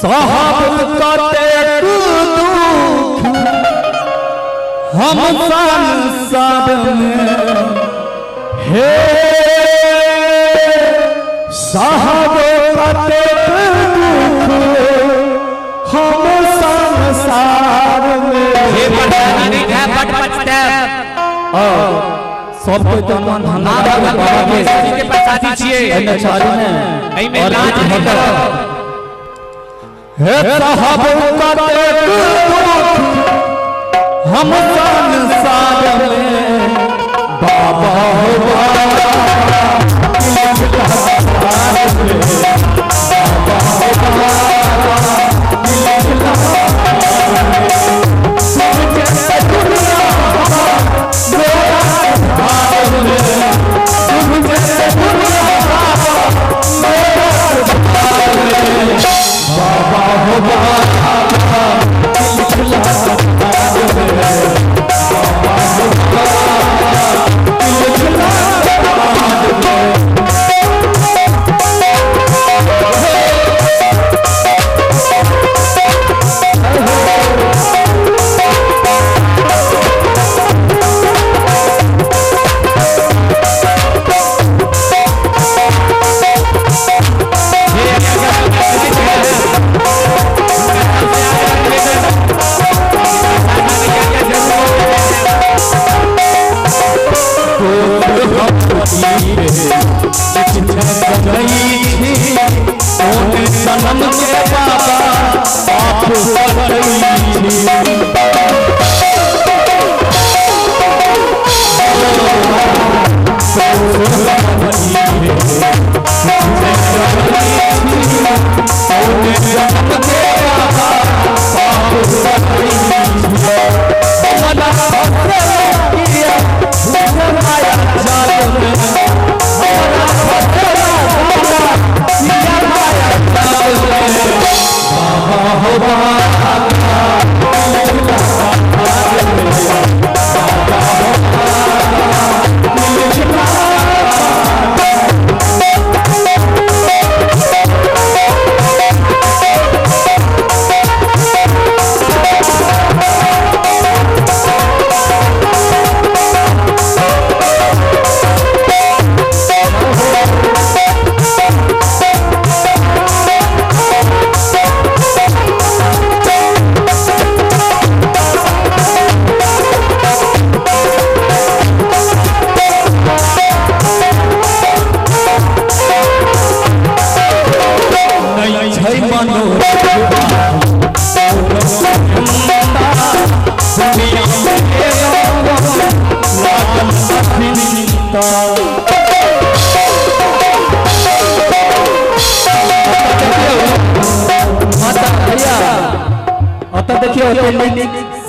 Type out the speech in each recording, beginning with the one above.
साहब कते दुख हम संसार में हे साहब कते दुख हम संसार में ये पढ़ना नहीं है सब कोई तो मन बाबा के प्रसादी छिए नचारी ने एमे लाज नहीं करो हे साहब कते हम संसार में बाबा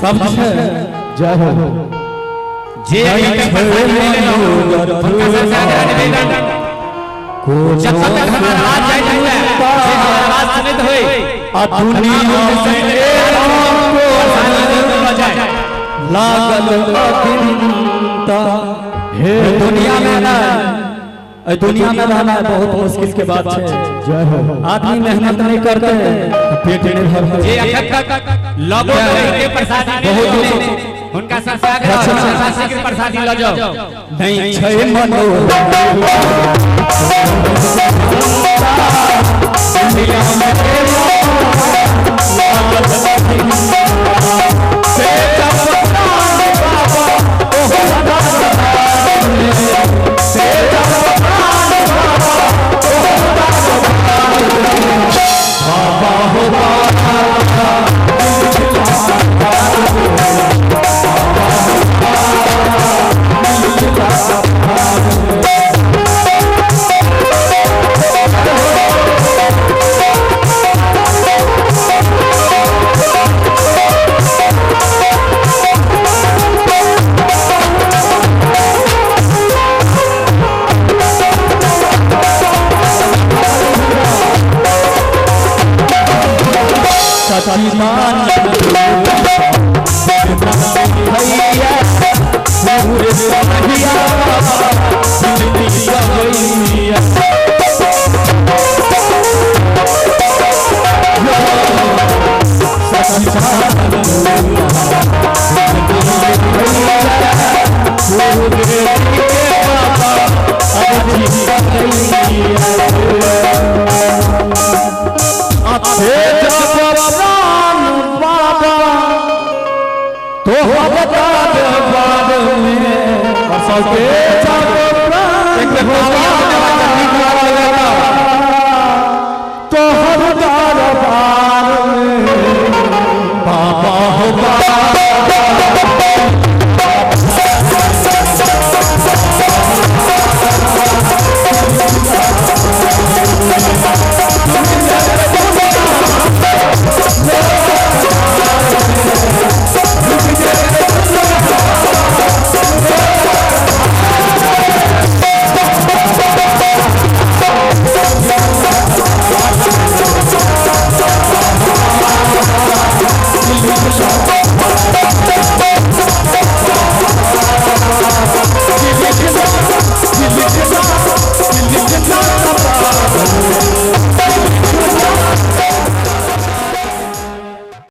सब जय हो जे जब तक हमारा राज जाय हुआ जे हमारा राज समेत होए आ दुनिया लागल अचिंता हे दुनिया में ना दुनिया में रहना बहुत मुश्किल के बात है। जय हो आदमी मेहनत नहीं करते पेट नहीं भरते जे अखर तक लगो के प्रसादी बहुत उनका संसार के प्रसादी ल जाओ नहीं छै मनो दुनिया भैया तो